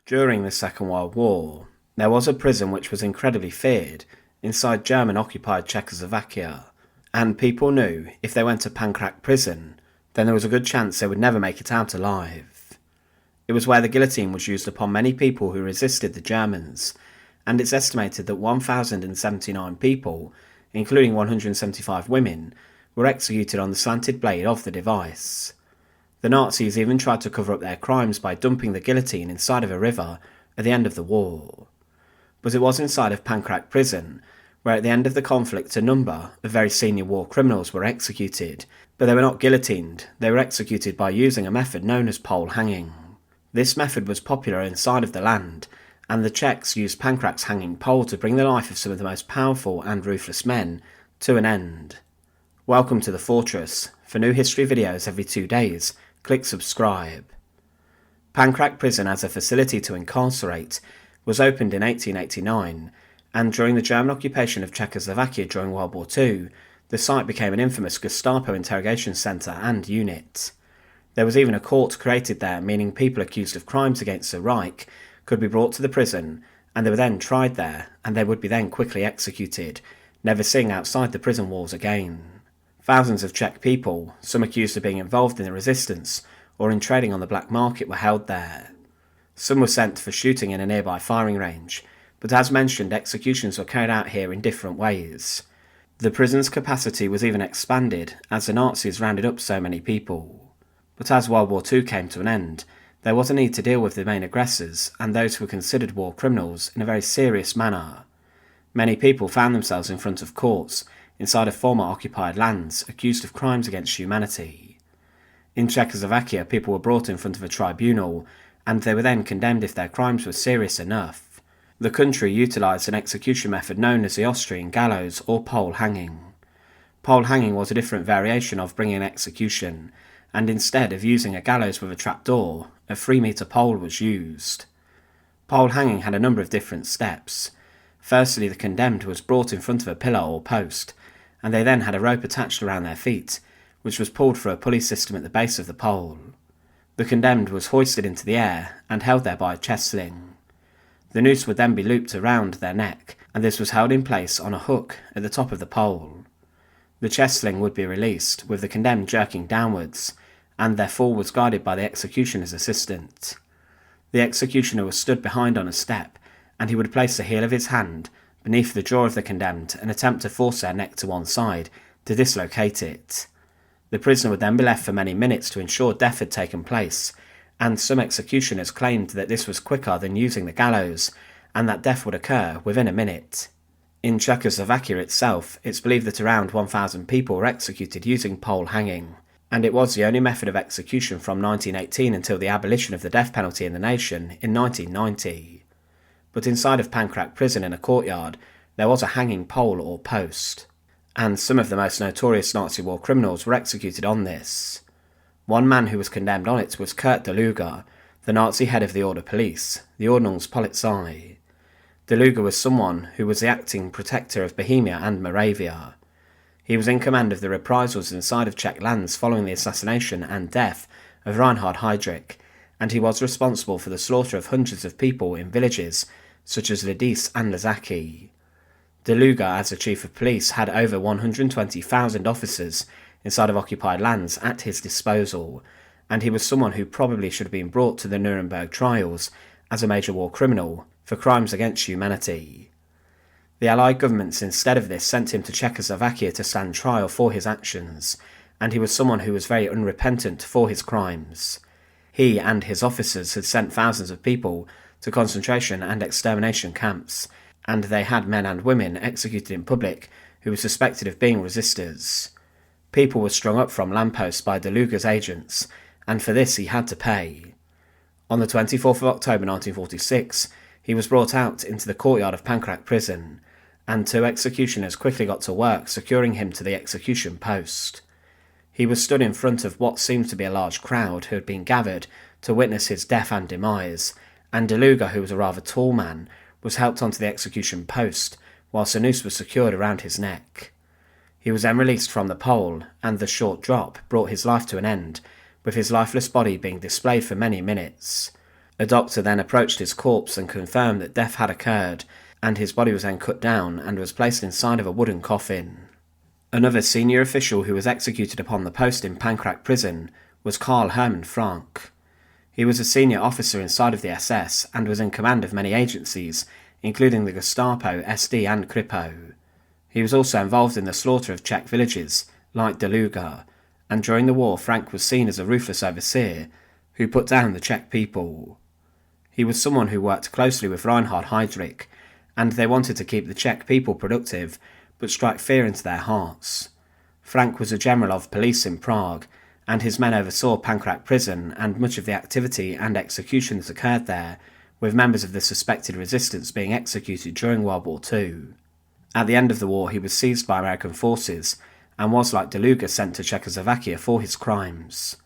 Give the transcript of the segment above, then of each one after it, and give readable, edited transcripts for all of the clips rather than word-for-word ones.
During the Second World War, there was a prison which was incredibly feared inside German-occupied Czechoslovakia, and people knew if they went to Pankrac Prison, then there was a good chance they would never make it out alive. It was where the guillotine was used upon many people who resisted the Germans, and it's estimated that 1,079 people, including 175 women, were executed on the slanted blade of the device. The Nazis even tried to cover up their crimes by dumping the guillotine inside of a river at the end of the war. But it was inside of Pankrac Prison, where at the end of the conflict a number of very senior war criminals were executed, but they were not guillotined, they were executed by using a method known as pole hanging. This method was popular inside of the land, and the Czechs used Pankrac's hanging pole to bring the life of some of the most powerful and ruthless men to an end. Welcome to the Fortress. For new history videos every 2 days, click subscribe. Pankrac Prison as a facility to incarcerate was opened in 1889, and during the German occupation of Czechoslovakia during World War II, the site became an infamous Gestapo interrogation centre and unit. There was even a court created there, meaning people accused of crimes against the Reich could be brought to the prison, and they were then tried there, and they would be then quickly executed, never seeing outside the prison walls again. Thousands of Czech people, some accused of being involved in the resistance or in trading on the black market, were held there. Some were sent for shooting in a nearby firing range, but as mentioned, executions were carried out here in different ways. The prison's capacity was even expanded as the Nazis rounded up so many people. But as World War II came to an end, there was a need to deal with the main aggressors and those who were considered war criminals in a very serious manner. Many people found themselves in front of courts inside of former occupied lands accused of crimes against humanity. In Czechoslovakia, people were brought in front of a tribunal, and they were then condemned if their crimes were serious enough. The country utilised an execution method known as the Austrian gallows or pole hanging. Pole hanging was a different variation of bringing an execution, and instead of using a gallows with a trapdoor, a 3-metre pole was used. Pole hanging had a number of different steps. Firstly, the condemned was brought in front of a pillar or post, and they then had a rope attached around their feet, which was pulled through a pulley system at the base of the pole. The condemned was hoisted into the air and held there by a chest sling. The noose would then be looped around their neck, and this was held in place on a hook at the top of the pole. The chest sling would be released, with the condemned jerking downwards, and their fall was guided by the executioner's assistant. The executioner was stood behind on a step, and he would place the heel of his hand beneath the jaw of the condemned and attempt to force their neck to one side to dislocate it. The prisoner would then be left for many minutes to ensure death had taken place, and some executioners claimed that this was quicker than using the gallows, and that death would occur within a minute. In Czechoslovakia itself, it's believed that around 1,000 people were executed using pole hanging, and it was the only method of execution from 1918 until the abolition of the death penalty in the nation in 1990. But inside of Pankrac Prison in a courtyard, there was a hanging pole or post, and some of the most notorious Nazi war criminals were executed on this. One man who was condemned on it was Deluga, the Nazi head of the Order Police, the Ordnungspolizei. Deluga was someone who was the acting protector of Bohemia and Moravia. He was in command of the reprisals inside of Czech lands following the assassination and death of Reinhard Heydrich, and he was responsible for the slaughter of hundreds of people in villages such as Lidice and Lazaki. Deluga, as the chief of police, had over 120,000 officers inside of occupied lands at his disposal, and he was someone who probably should have been brought to the Nuremberg trials as a major war criminal for crimes against humanity. The Allied governments instead of this sent him to Czechoslovakia to stand trial for his actions, and he was someone who was very unrepentant for his crimes. He and his officers had sent thousands of people to concentration and extermination camps, and they had men and women executed in public who were suspected of being resistors. People were strung up from lampposts by Deluga's agents, and for this he had to pay. On the 24th of October 1946, he was brought out into the courtyard of Pankrac Prison, and 2 executioners quickly got to work securing him to the execution post. He was stood in front of what seemed to be a large crowd who had been gathered to witness his death and demise, and Deluga, who was a rather tall man, was helped onto the execution post, whilst a noose was secured around his neck. He was then released from the pole, and the short drop brought his life to an end, with his lifeless body being displayed for many minutes. A doctor then approached his corpse and confirmed that death had occurred, and his body was then cut down and was placed inside of a wooden coffin. Another senior official who was executed upon the post in Pankrac Prison was Herman Frank. He was a senior officer inside of the SS and was in command of many agencies, including the Gestapo, SD and Kripo. He was also involved in the slaughter of Czech villages, like Deluga, and during the war Frank was seen as a ruthless overseer who put down the Czech people. He was someone who worked closely with Reinhard Heydrich, and they wanted to keep the Czech people productive, but strike fear into their hearts. Frank was a general of police in Prague, and his men oversaw Pankrac Prison and much of the activity and execution that occurred there, with members of the suspected resistance being executed during World War II. At the end of the war he was seized by American forces, and was, like Deluga, sent to Czechoslovakia for his crimes.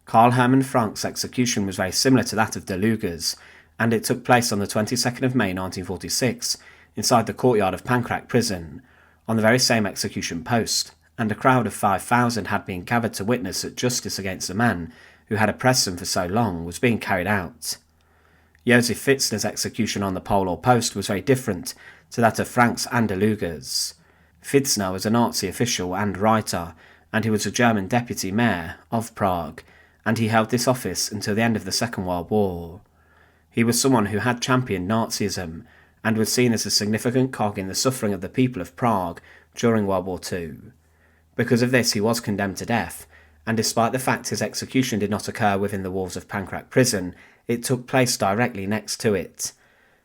Herman Frank's execution was very similar to that of Deluga's, and it took place on the 22nd of May 1946, inside the courtyard of Pankrac Prison, on the very same execution post, and a crowd of 5,000 had been gathered to witness that justice against the man who had oppressed them for so long was being carried out. Klaus Fitzner's execution on the pole or post was very different to that of Frank's and Deluga's. Fitzner was a Nazi official and writer, and he was a German deputy mayor of Prague, and he held this office until the end of the Second World War. He was someone who had championed Nazism, and was seen as a significant cog in the suffering of the people of Prague during World War II. Because of this he was condemned to death, and despite the fact his execution did not occur within the walls of Pankrac Prison, it took place directly next to it.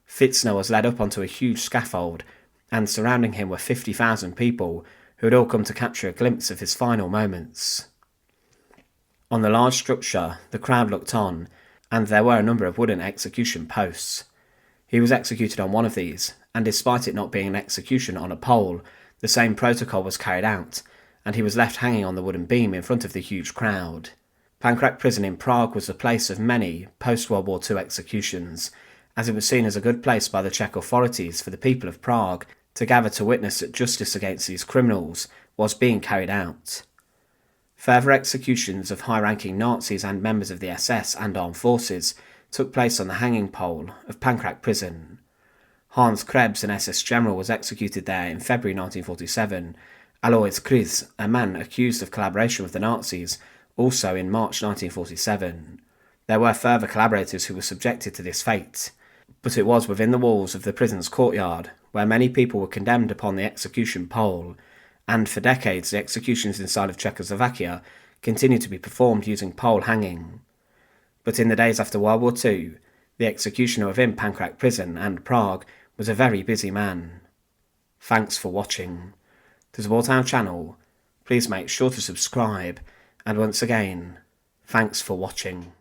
Fitzner was led up onto a huge scaffold, and surrounding him were 50,000 people who had all come to capture a glimpse of his final moments. On the large structure, the crowd looked on, and there were a number of wooden execution posts. He was executed on one of these, and despite it not being an execution on a pole, the same protocol was carried out, and he was left hanging on the wooden beam in front of the huge crowd. Pankrac Prison in Prague was the place of many post-World War II executions, as it was seen as a good place by the Czech authorities for the people of Prague to gather to witness that justice against these criminals was being carried out. Further executions of high-ranking Nazis and members of the SS and armed forces took place on the hanging pole of Pankrac Prison. Hans Krebs, an SS general, was executed there in February 1947, Alois Kriz, a man accused of collaboration with the Nazis, also in March 1947. There were further collaborators who were subjected to this fate, but it was within the walls of the prison's courtyard, where many people were condemned upon the execution pole, and for decades the executions inside of Czechoslovakia continued to be performed using pole hanging. But in the days after World War II, the executioner within Pankrac Prison and Prague was a very busy man. Thanks for watching. To support our channel, please make sure to subscribe, and once again, thanks for watching.